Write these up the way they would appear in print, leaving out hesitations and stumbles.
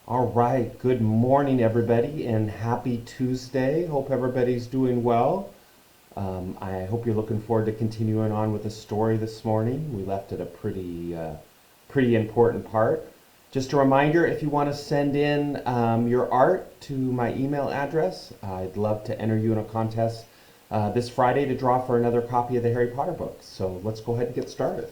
All right, good morning, everybody, and happy Tuesday. Hope everybody's doing well. I hope you're looking forward to continuing on with the story this morning. We left at a pretty important part. Just a reminder, if you want to send in your art to my email address, I'd love to enter you in a contest this Friday to draw for another copy of the Harry Potter books. So let's go ahead and get started.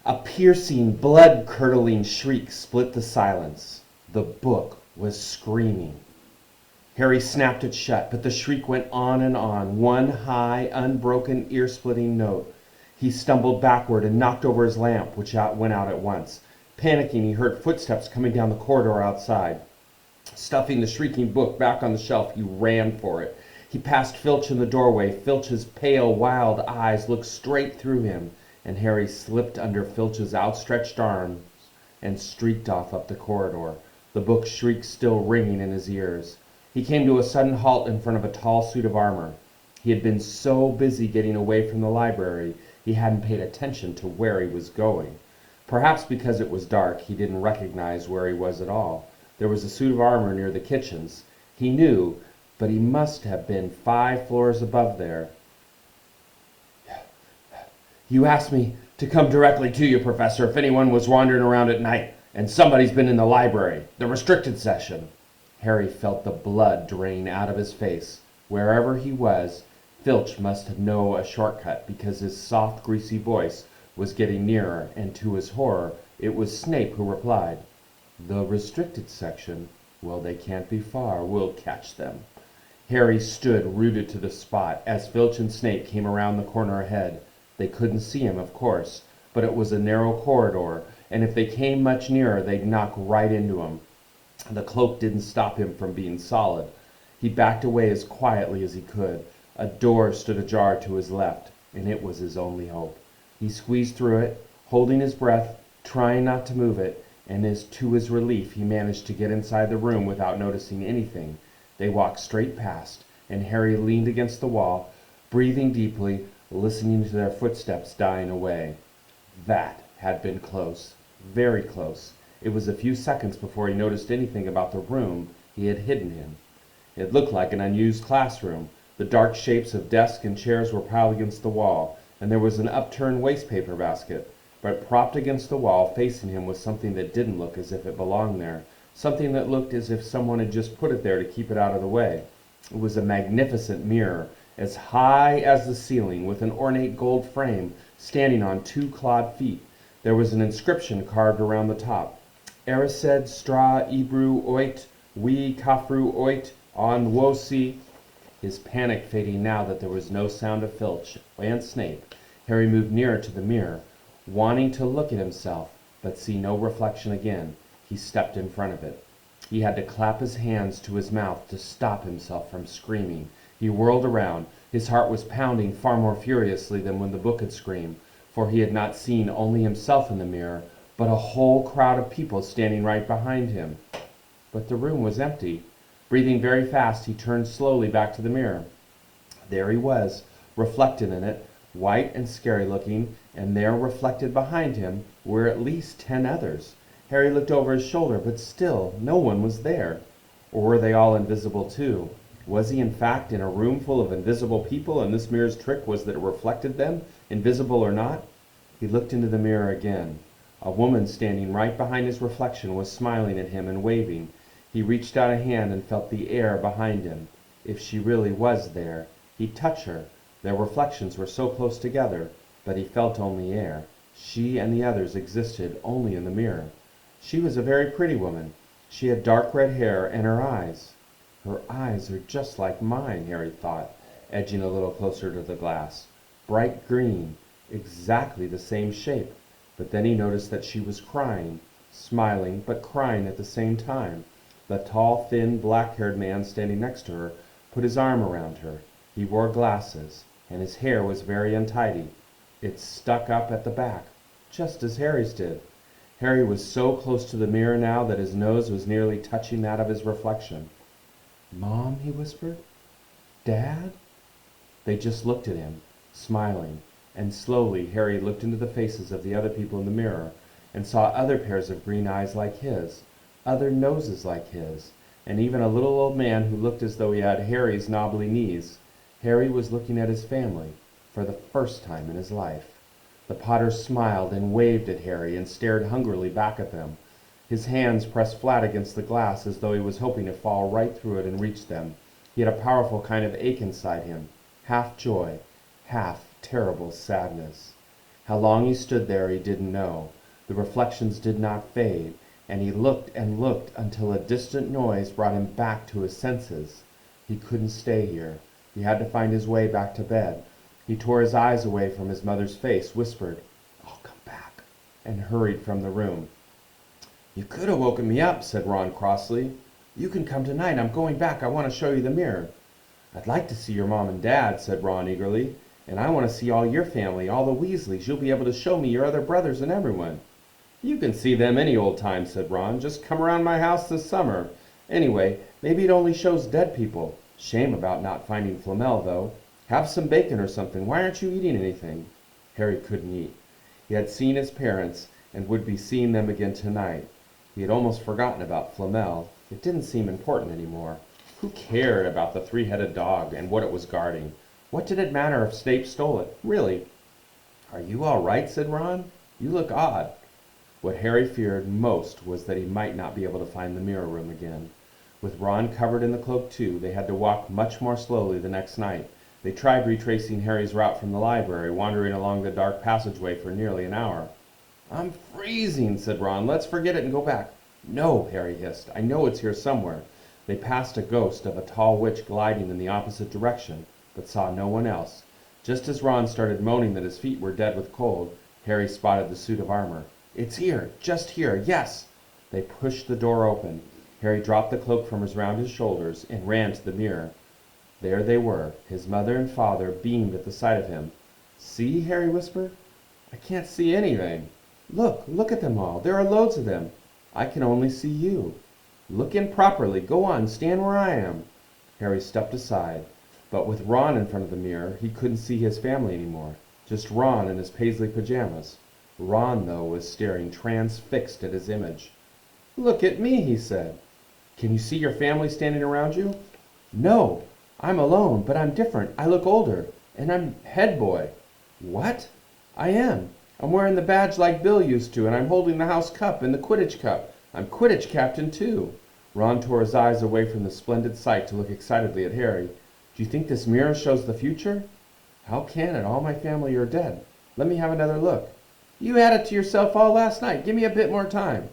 A piercing, blood-curdling shriek split the silence. The book was screaming. Harry snapped it shut, but the shriek went on, one high, unbroken, ear-splitting note. He stumbled backward and knocked over his lamp, which went out at once. Panicking, he heard footsteps coming down the corridor outside. Stuffing the shrieking book back on the shelf, he ran for it. He passed Filch in the doorway. Filch's pale, wild eyes looked straight through him, and Harry slipped under Filch's outstretched arms and streaked off up the corridor, the book's shriek still ringing in his ears. He came to a sudden halt in front of a tall suit of armor. He had been so busy getting away from the library, he hadn't paid attention to where he was going. Perhaps because it was dark, he didn't recognize where he was at all. There was a suit of armor near the kitchens. He knew, but he must have been 5 floors above there. You asked me to come directly to you, Professor, if anyone was wandering around at night, and somebody's been in the library, the restricted session. Harry felt the blood drain out of his face. Wherever he was, Filch must know a shortcut, because his soft, greasy voice was getting nearer, and to his horror, it was Snape who replied. The restricted section? Well, they can't be far. We'll catch them. Harry stood rooted to the spot as Filch and Snape came around the corner ahead. They couldn't see him, of course, but it was a narrow corridor, and if they came much nearer, they'd knock right into him. The cloak didn't stop him from being solid. He backed away as quietly as he could. A door stood ajar to his left, and it was his only hope. He squeezed through it, holding his breath, trying not to move it, and to his relief, he managed to get inside the room without noticing anything. They walked straight past, and Harry leaned against the wall, breathing deeply, listening to their footsteps dying away. That had been close, very close. It was a few seconds before he noticed anything about the room he had hidden in. It looked like an unused classroom. The dark shapes of desks and chairs were piled against the wall, and there was an upturned wastepaper basket. But propped against the wall, facing him, was something that didn't look as if it belonged there, something that looked as if someone had just put it there to keep it out of the way. It was a magnificent mirror, as high as the ceiling, with an ornate gold frame, standing on 2 clawed feet. There was an inscription carved around the top. Erised stra Ebru oit, we kafru oit, on wosi. His panic fading now that there was no sound of Filch and Snape, Harry moved nearer to the mirror, wanting to look at himself, but see no reflection again. He stepped in front of it. He had to clap his hands to his mouth to stop himself from screaming. He whirled around. His heart was pounding far more furiously than when the book had screamed, for he had not seen only himself in the mirror, but a whole crowd of people standing right behind him. But the room was empty. Breathing very fast, he turned slowly back to the mirror. There he was, reflected in it, white and scary looking, and there reflected behind him were at least 10 others. Harry looked over his shoulder, but still no one was there. Or were they all invisible too? Was he in fact in a room full of invisible people, and this mirror's trick was that it reflected them, invisible or not? He looked into the mirror again. A woman standing right behind his reflection was smiling at him and waving. He reached out a hand and felt the air behind him. If she really was there, he'd touch her. Their reflections were so close together, but he felt only air. She and the others existed only in the mirror. She was a very pretty woman. She had dark red hair, and her eyes. Her eyes are just like mine, Harry thought, edging a little closer to the glass. Bright green, exactly the same shape. But then he noticed that she was crying, smiling, but crying at the same time. The tall, thin, black-haired man standing next to her put his arm around her. He wore glasses, and his hair was very untidy. It stuck up at the back, just as Harry's did. Harry was so close to the mirror now that his nose was nearly touching that of his reflection. "Mom," he whispered. "Dad?" They just looked at him, smiling, and slowly Harry looked into the faces of the other people in the mirror. and saw other pairs of green eyes like his, other noses like his, and even a little old man who looked as though he had Harry's knobbly knees. Harry was looking at his family for the first time in his life. The Potter smiled and waved at Harry and stared hungrily back at them. His hands pressed flat against the glass as though he was hoping to fall right through it and reach them. He had a powerful kind of ache inside him, half joy, half terrible sadness. How long he stood there he didn't know. The reflections did not fade, and he looked and looked until a distant noise brought him back to his senses. He couldn't stay here. He had to find his way back to bed. He tore his eyes away from his mother's face, whispered, "I'll come back," and hurried from the room. "You could have woken me up," said Ron crossly. "You can come tonight. I'm going back. I want to show you the mirror." "I'd like to see your mom and dad," said Ron eagerly. "And I want to see all your family, all the Weasleys. You'll be able to show me your other brothers and everyone." "You can see them any old time," said Ron. "Just come around my house this summer. Anyway, maybe it only shows dead people. Shame about not finding Flamel, though. Have some bacon or something. Why aren't you eating anything?" Harry couldn't eat. He had seen his parents and would be seeing them again tonight. He had almost forgotten about Flamel. It didn't seem important anymore. Who cared about the three-headed dog and what it was guarding? What did it matter if Snape stole it? Really? "Are you all right?" said Ron. "You look odd." What Harry feared most was that he might not be able to find the mirror room again. With Ron covered in the cloak too, they had to walk much more slowly the next night. They tried retracing Harry's route from the library, wandering along the dark passageway for nearly an hour. "I'm freezing," said Ron. "Let's forget it and go back." "No," Harry hissed. "I know it's here somewhere." They passed a ghost of a tall witch gliding in the opposite direction, but saw no one else. Just as Ron started moaning that his feet were dead with cold, Harry spotted the suit of armor. "It's here, just here, yes!" They pushed the door open. Harry dropped the cloak from around his shoulders and ran to the mirror. There they were. His mother and father beamed at the sight of him. "See?" Harry whispered. "I can't see anything." Look at them all. There are loads of them. I can only see you." "Look in properly. Go on, stand where I am." Harry stepped aside, but with Ron in front of the mirror, he couldn't see his family anymore. Just Ron in his paisley pajamas. Ron, though, was staring transfixed at his image. "Look at me," he said. "Can you see your family standing around you?" "No. I'm alone, but I'm different. I look older, and I'm head boy." "What?" "I am. I'm wearing the badge like Bill used to, and I'm holding the house cup and the Quidditch cup. I'm Quidditch captain, too." Ron tore his eyes away from the splendid sight to look excitedly at Harry. "Do you think this mirror shows the future?" "How can it? All my family are dead. Let me have another look." "You had it to yourself all last night. Give me a bit more time."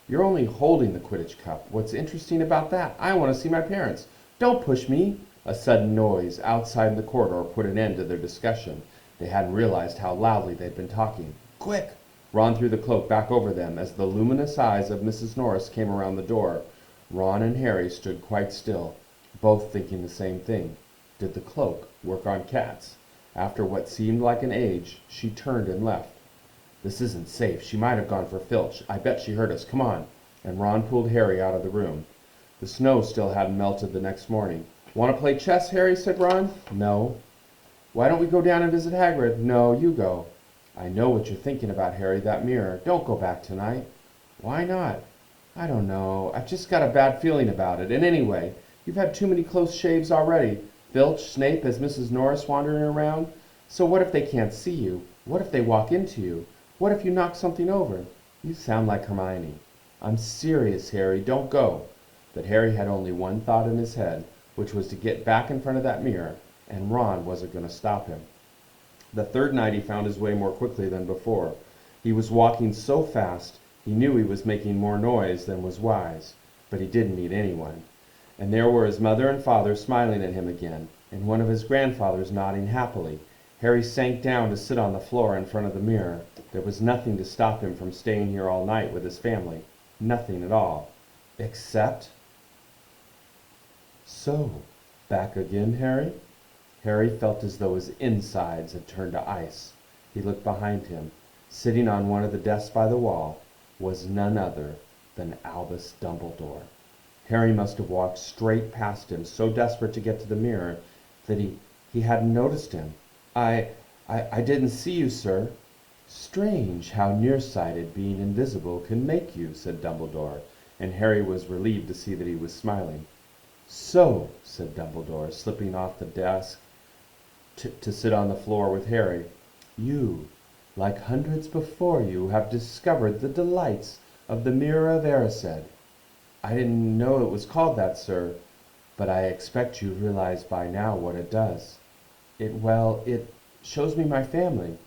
"You're only holding the Quidditch cup. What's interesting about that? I want to see my parents." "Don't push me." A sudden noise outside in the corridor put an end to their discussion. They hadn't realized how loudly they'd been talking. "Quick!" Ron threw the cloak back over them as the luminous eyes of Mrs. Norris came around the door. Ron and Harry stood quite still, both thinking the same thing. Did the cloak work on cats? After what seemed like an age, she turned and left. "This isn't safe. She might have gone for Filch. I bet she heard us. Come on." And Ron pulled Harry out of the room. The snow still hadn't melted the next morning. "Want to play chess, Harry?" said Ron. "No." "Why don't we go down and visit Hagrid?" "No, you go." "I know what you're thinking about, Harry, that mirror. Don't go back tonight." "Why not?" "I don't know. I've just got a bad feeling about it. And anyway, you've had too many close shaves already. Filch, Snape, as Mrs. Norris wandering around. So what if they can't see you? What if they walk into you? What if you knock something over? You sound like Hermione." "I'm serious, Harry. Don't go." But Harry had only one thought in his head, which was to get back in front of that mirror, and Ron wasn't going to stop him. The third night he found his way more quickly than before. He was walking so fast, he knew he was making more noise than was wise, but he didn't meet anyone. And there were his mother and father smiling at him again, and one of his grandfathers nodding happily. Harry sank down to sit on the floor in front of the mirror. There was nothing to stop him from staying here all night with his family. Nothing at all. Except... "So, back again, Harry?" Harry felt as though his insides had turned to ice. He looked behind him. Sitting on one of the desks by the wall was none other than Albus Dumbledore. Harry must have walked straight past him, so desperate to get to the mirror that he hadn't noticed him. I didn't see you, sir." Strange how nearsighted being invisible can make you, said Dumbledore, and Harry was relieved to see that he was smiling. So, said Dumbledore, slipping off the desk to sit on the floor with Harry, you, like hundreds before you, have discovered the delights of the Mirror of Erised. I didn't know it was called that, sir, but I expect you realize by now what it does. It shows me my family.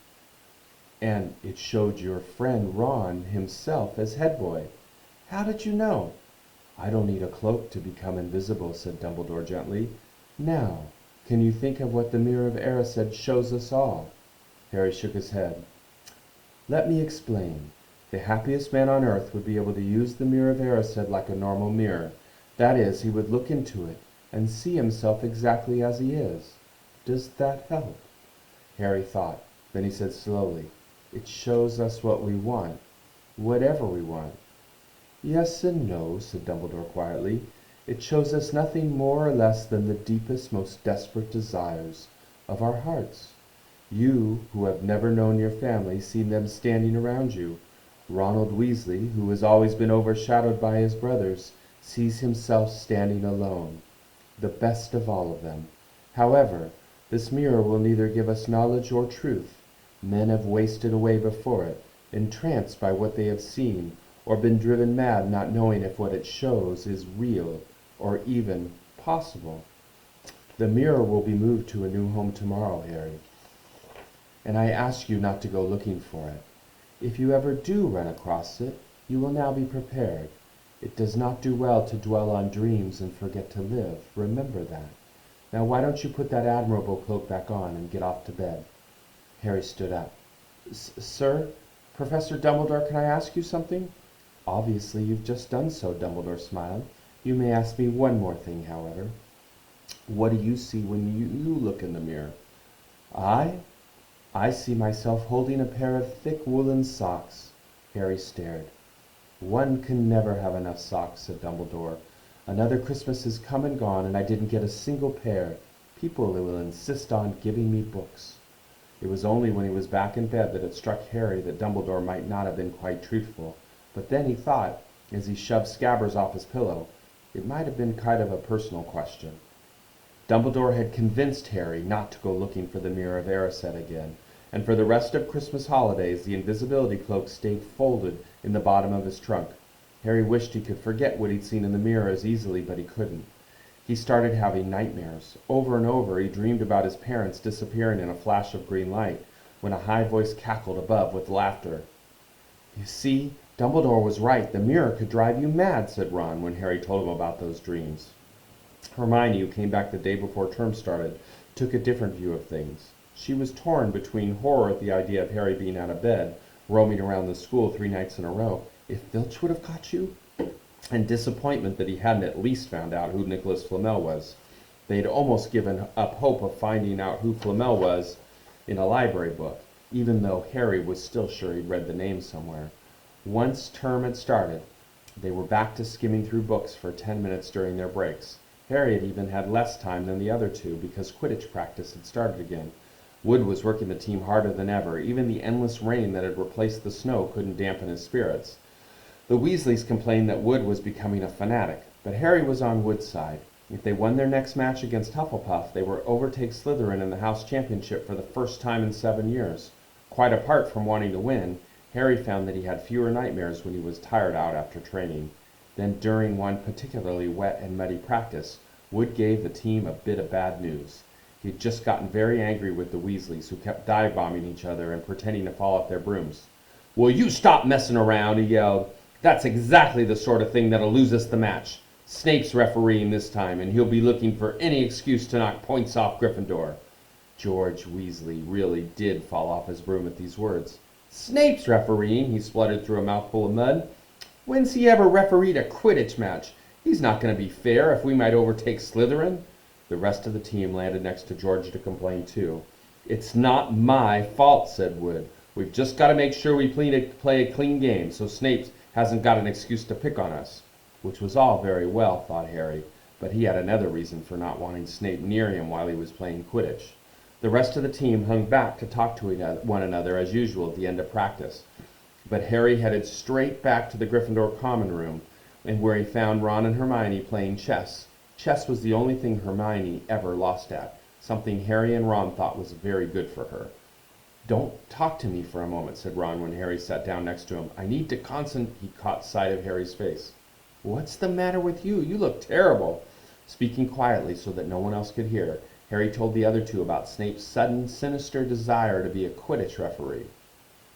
And it showed your friend Ron himself as head boy. How did you know? I don't need a cloak to become invisible, said Dumbledore gently. Now, can you think of what the Mirror of Erised shows us all? Harry shook his head. Let me explain. The happiest man on earth would be able to use the Mirror of Erised like a normal mirror. That is, he would look into it and see himself exactly as he is. Does that help? Harry thought. Then he said slowly, It shows us what we want, whatever we want. Yes and no, said Dumbledore quietly. It shows us nothing more or less than the deepest, most desperate desires of our hearts. You, who have never known your family, see them standing around you. Ronald Weasley, who has always been overshadowed by his brothers, sees himself standing alone, the best of all of them. However, this mirror will neither give us knowledge or truth. Men have wasted away before it, entranced by what they have seen, or been driven mad not knowing if what it shows is real or even possible. The mirror will be moved to a new home tomorrow, Harry, and I ask you not to go looking for it. If you ever do run across it, you will now be prepared. It does not do well to dwell on dreams and forget to live. Remember that. Now why don't you put that admirable cloak back on and get off to bed? Harry stood up. Sir, Professor Dumbledore, can I ask you something? Obviously you've just done so, Dumbledore smiled. You may ask me one more thing, however. What do you see when you look in the mirror? I see myself holding a pair of thick woolen socks. Harry stared. One can never have enough socks, said Dumbledore. Another Christmas has come and gone, and I didn't get a single pair. People will insist on giving me books. It was only when he was back in bed that it struck Harry that Dumbledore might not have been quite truthful. But then he thought, as he shoved Scabbers off his pillow, it might have been kind of a personal question. Dumbledore had convinced Harry not to go looking for the Mirror of Erised again, and for the rest of Christmas holidays the invisibility cloak stayed folded in the bottom of his trunk. Harry wished he could forget what he'd seen in the mirror as easily, but he couldn't. He started having nightmares. Over and over he dreamed about his parents disappearing in a flash of green light, when a high voice cackled above with laughter. You see, Dumbledore was right. The mirror could drive you mad, said Ron when Harry told him about those dreams. Hermione, who came back the day before term started, took a different view of things. She was torn between horror at the idea of Harry being out of bed, roaming around the school 3 nights in a row, if Filch would have caught you, and disappointment that he hadn't at least found out who Nicholas Flamel was. They'd almost given up hope of finding out who Flamel was in a library book, even though Harry was still sure he'd read the name somewhere. Once term had started, they were back to skimming through books for 10 minutes during their breaks. Harry had even had less time than the other two because Quidditch practice had started again. Wood was working the team harder than ever. Even the endless rain that had replaced the snow couldn't dampen his spirits. The Weasleys complained that Wood was becoming a fanatic, but Harry was on Wood's side. If they won their next match against Hufflepuff, they would overtake Slytherin in the House Championship for the first time in 7 years. Quite apart from wanting to win, Harry found that he had fewer nightmares when he was tired out after training. Then during one particularly wet and muddy practice, Wood gave the team a bit of bad news. He'd just gotten very angry with the Weasleys, who kept dive-bombing each other and pretending to fall off their brooms. "Will you stop messing around?" he yelled. "That's exactly the sort of thing that'll lose us the match. Snape's refereeing this time, and he'll be looking for any excuse to knock points off Gryffindor." George Weasley really did fall off his broom at these words. "Snape's refereeing," he spluttered through a mouthful of mud. "When's he ever refereed a Quidditch match? He's not going to be fair if we might overtake Slytherin." The rest of the team landed next to George to complain too. "It's not my fault," said Wood. "We've just got to make sure we play a clean game, so Snape hasn't got an excuse to pick on us." Which was all very well, thought Harry, but he had another reason for not wanting Snape near him while he was playing Quidditch. The rest of the team hung back to talk to one another as usual at the end of practice. But Harry headed straight back to the Gryffindor common room, and where he found Ron and Hermione playing chess. Chess was the only thing Hermione ever lost at, something Harry and Ron thought was very good for her. "Don't talk to me for a moment," said Ron when Harry sat down next to him. "I need to concentrate." He caught sight of Harry's face. "What's the matter with you? You look terrible." Speaking quietly so that no one else could hear, Harry told the other two about Snape's sudden, sinister desire to be a Quidditch referee.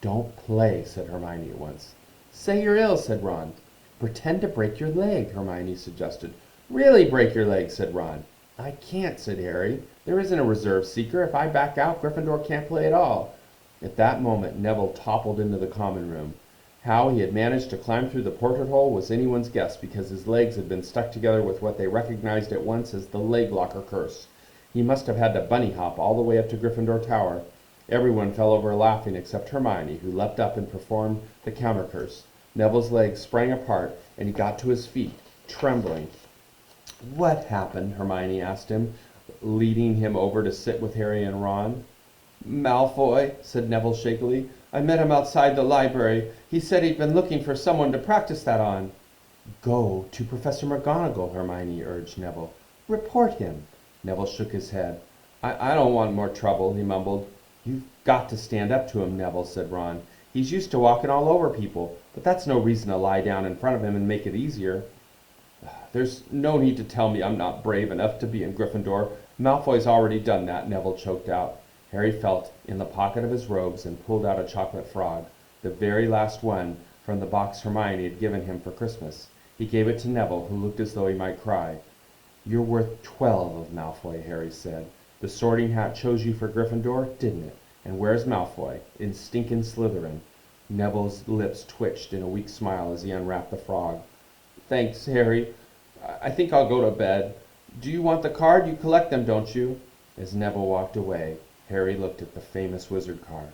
"Don't play," said Hermione at once. "Say you're ill," said Ron. "Pretend to break your leg," Hermione suggested. "Really break your leg," said Ron. "I can't," said Harry. "There isn't a reserve seeker. If I back out, Gryffindor can't play at all." At that moment, Neville toppled into the common room. How he had managed to climb through the porthole was anyone's guess, because his legs had been stuck together with what they recognized at once as the leg locker curse. He must have had to bunny hop all the way up to Gryffindor Tower. Everyone fell over laughing except Hermione, who leapt up and performed the counter curse. Neville's legs sprang apart, and he got to his feet, trembling. "What happened?" Hermione asked him, leading him over to sit with Harry and Ron. "Malfoy," said Neville shakily. "I met him outside the library. He said he'd been looking for someone to practice that on." "Go to Professor McGonagall," Hermione urged Neville. "Report him." Neville shook his head. I don't want more trouble," he mumbled. "You've got to stand up to him, Neville," said Ron. "He's used to walking all over people, but that's no reason to lie down in front of him and make it easier." "There's no need to tell me I'm not brave enough to be in Gryffindor. Malfoy's already done that," Neville choked out. Harry felt in the pocket of his robes and pulled out a chocolate frog, the very last one from the box Hermione had given him for Christmas. He gave it to Neville, who looked as though he might cry. "You're worth 12 of Malfoy," Harry said. "The Sorting Hat chose you for Gryffindor, didn't it? And where's Malfoy? In stinkin' Slytherin." Neville's lips twitched in a weak smile as he unwrapped the frog. "Thanks, Harry. I think I'll go to bed. Do you want the card? You collect them, don't you?" As Neville walked away, Harry looked at the famous wizard card.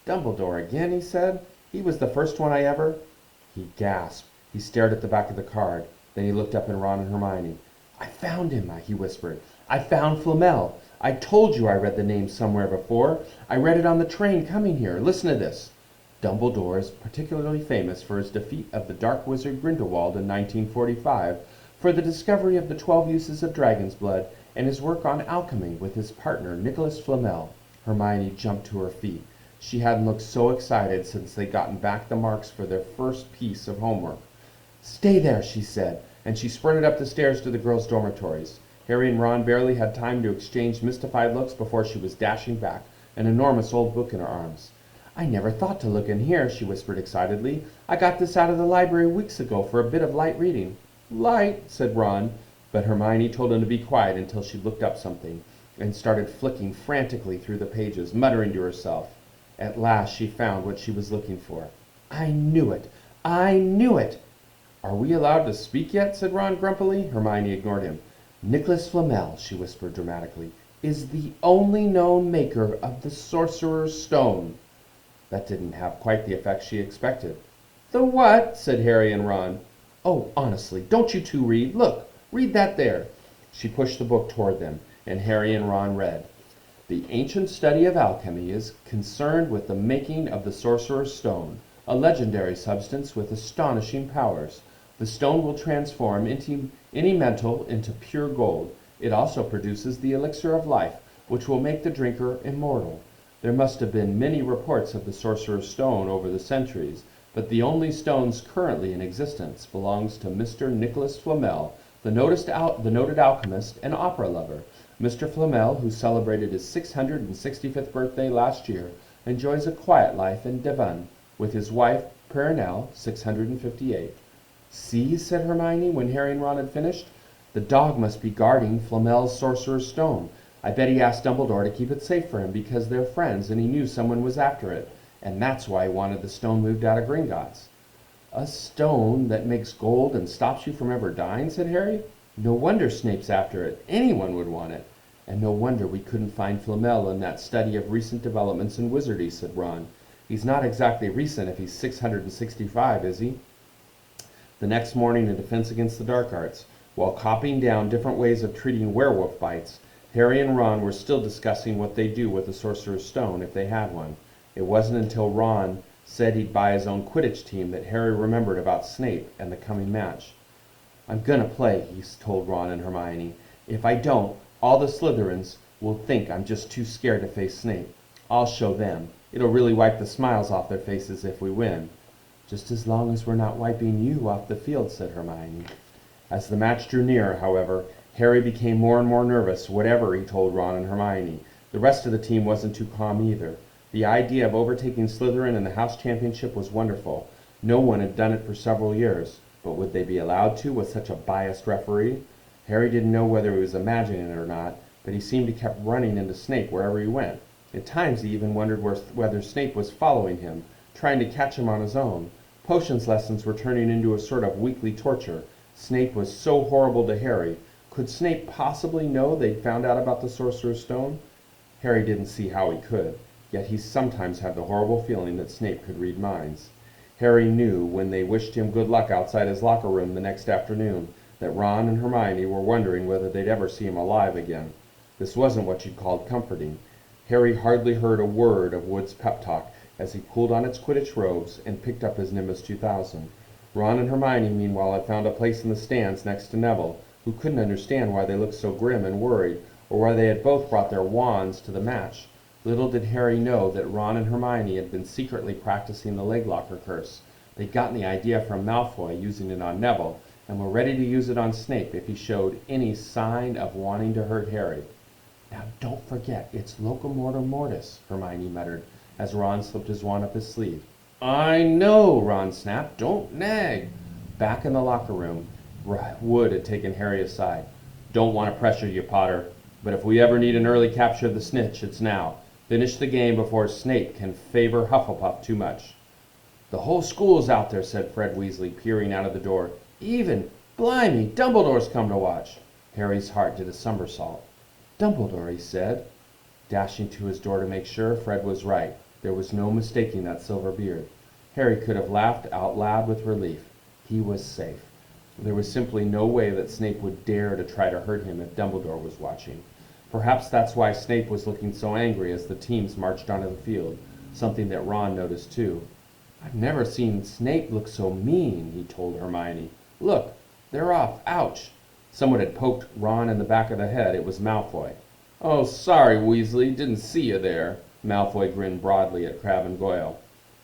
"Dumbledore again," he said. "He was the first one I ever—" He gasped. He stared at the back of the card. Then he looked up at Ron and Hermione. "I found him," he whispered. "I found Flamel. I told you I read the name somewhere before. I read it on the train coming here. Listen to this. Dumbledore is particularly famous for his defeat of the dark wizard Grindelwald in 1945, for the discovery of the 12 uses of dragon's blood, and his work on alchemy with his partner Nicholas Flamel." Hermione jumped to her feet. She hadn't looked so excited since they'd gotten back the marks for their first piece of homework. "Stay there," she said, and she sprinted up the stairs to the girls' dormitories. Harry and Ron barely had time to exchange mystified looks before she was dashing back, an enormous old book in her arms. "I never thought to look in here," she whispered excitedly. "I got this out of the library weeks ago for a bit of light reading." "Light," said Ron, but Hermione told him to be quiet until she looked up something, and started flicking frantically through the pages, muttering to herself. At last she found what she was looking for. "I knew it! I knew it!" "Are we allowed to speak yet?" said Ron grumpily. Hermione ignored him. "Nicholas Flamel," she whispered dramatically, "is the only known maker of the Sorcerer's Stone." That didn't have quite the effect she expected. "The what?" said Harry and Ron. "Oh, honestly, don't you two read? Look, read that there." She pushed the book toward them, and Harry and Ron read. "The ancient study of alchemy is concerned with the making of the Sorcerer's Stone, a legendary substance with astonishing powers. The stone will transform any metal into pure gold. It also produces the elixir of life, which will make the drinker immortal. There must have been many reports of the Sorcerer's Stone over the centuries, but the only stones currently in existence belongs to Mr. Nicholas Flamel, the noted alchemist and opera lover. Mr. Flamel, who celebrated his 665th birthday last year, enjoys a quiet life in Devon with his wife, Perenelle, 658. "See," said Hermione when Harry and Ron had finished. "The dog must be guarding Flamel's Sorcerer's Stone. I bet he asked Dumbledore to keep it safe for him because they're friends and he knew someone was after it. And that's why he wanted the stone moved out of Gringotts." "A stone that makes gold and stops you from ever dying," said Harry. "No wonder Snape's after it. Anyone would want it. And no wonder we couldn't find Flamel in that study of recent developments in wizardry," said Ron. "He's not exactly recent if he's 665, is he?" The next morning in Defense Against the Dark Arts, while copying down different ways of treating werewolf bites, Harry and Ron were still discussing what they'd do with the Sorcerer's Stone if they had one. It wasn't until Ron said he'd buy his own Quidditch team that Harry remembered about Snape and the coming match. "I'm gonna play," he told Ron and Hermione. "If I don't, all the Slytherins will think I'm just too scared to face Snape. I'll show them. It'll really wipe the smiles off their faces if we win." "Just as long as we're not wiping you off the field," said Hermione. As the match drew nearer, however, Harry became more and more nervous, whatever he told Ron and Hermione. The rest of the team wasn't too calm either. The idea of overtaking Slytherin in the House Championship was wonderful. No one had done it for several years, but would they be allowed to with such a biased referee? Harry didn't know whether he was imagining it or not, but he seemed to keep running into Snape wherever he went. At times he even wondered whether Snape was following him, trying to catch him on his own. Potions lessons were turning into a sort of weekly torture. Snape was so horrible to Harry. Could Snape possibly know they'd found out about the Sorcerer's Stone? Harry didn't see how he could, yet he sometimes had the horrible feeling that Snape could read minds. Harry knew when they wished him good luck outside his locker room the next afternoon that Ron and Hermione were wondering whether they'd ever see him alive again. This wasn't what you'd called comforting. Harry hardly heard a word of Wood's pep talk as he pulled on its Quidditch robes and picked up his Nimbus 2000. Ron and Hermione, meanwhile, had found a place in the stands next to Neville, who couldn't understand why they looked so grim and worried, or why they had both brought their wands to the match. Little did Harry know that Ron and Hermione had been secretly practicing the Leglocker curse. They'd gotten the idea from Malfoy using it on Neville, and were ready to use it on Snape if he showed any sign of wanting to hurt Harry. "Now don't forget, it's Locomotor Mortis," Hermione muttered, as Ron slipped his wand up his sleeve. "I know," Ron snapped. "Don't nag." Back in the locker room, Wood had taken Harry aside. "Don't want to pressure you, Potter, but if we ever need an early capture of the snitch, it's now. Finish the game before Snape can favor Hufflepuff too much." "The whole school's out there," said Fred Weasley, peering out of the door. "Even, blimey, Dumbledore's come to watch." Harry's heart did a somersault. "Dumbledore," he said. Dashing to his door to make sure, Fred was right. There was no mistaking that silver beard. Harry could have laughed out loud with relief. He was safe. There was simply no way that Snape would dare to try to hurt him if Dumbledore was watching. Perhaps that's why Snape was looking so angry as the teams marched onto the field, something that Ron noticed too. "I've never seen Snape look so mean," he told Hermione. "Look, they're off. Ouch." Someone had poked Ron in the back of the head. It was Malfoy. "Oh, sorry, Weasley. Didn't see you there." Malfoy grinned broadly at Crabbe and Goyle.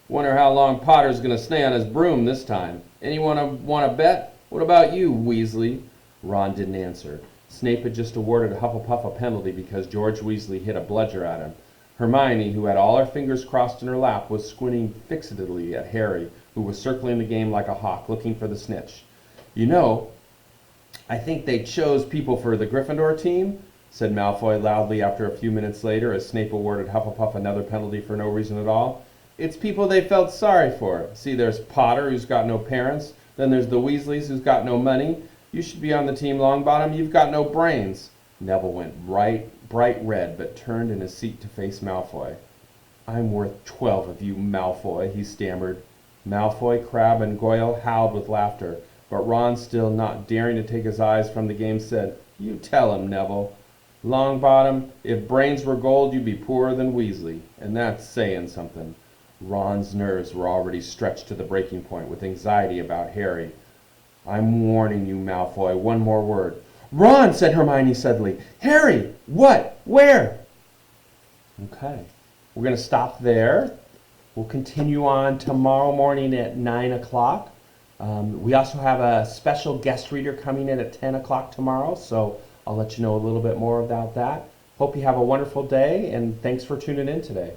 "Wonder how long Potter's going to stay on his broom this time. Anyone want to bet? What about you, Weasley?" Ron didn't answer. Snape had just awarded Hufflepuff a penalty because George Weasley hit a bludger at him. Hermione, who had all her fingers crossed in her lap, was squinting fixedly at Harry, who was circling the game like a hawk, looking for the snitch. "You know, I think they chose people for the Gryffindor team," said Malfoy loudly after a few minutes later as Snape awarded Hufflepuff another penalty for no reason at all. "It's people they felt sorry for. See, there's Potter, who's got no parents. Then there's the Weasleys, who's got no money. You should be on the team, Longbottom. You've got no brains." Neville went bright red, but turned in his seat to face Malfoy. "I'm worth 12 of you, Malfoy," he stammered. Malfoy, Crabbe, and Goyle howled with laughter, but Ron, still not daring to take his eyes from the game, said, "You tell him, Neville. Longbottom, if brains were gold, you'd be poorer than Weasley, and that's saying something." Ron's nerves were already stretched to the breaking point with anxiety about Harry. "I'm warning you, Malfoy. One more word." "Ron!" said Hermione suddenly. "Harry! What? Where?" Okay. We're going to stop there. We'll continue on tomorrow morning at 9 o'clock. We also have a special guest reader coming in at 10 o'clock tomorrow, so I'll let you know a little bit more about that. Hope you have a wonderful day, and thanks for tuning in today.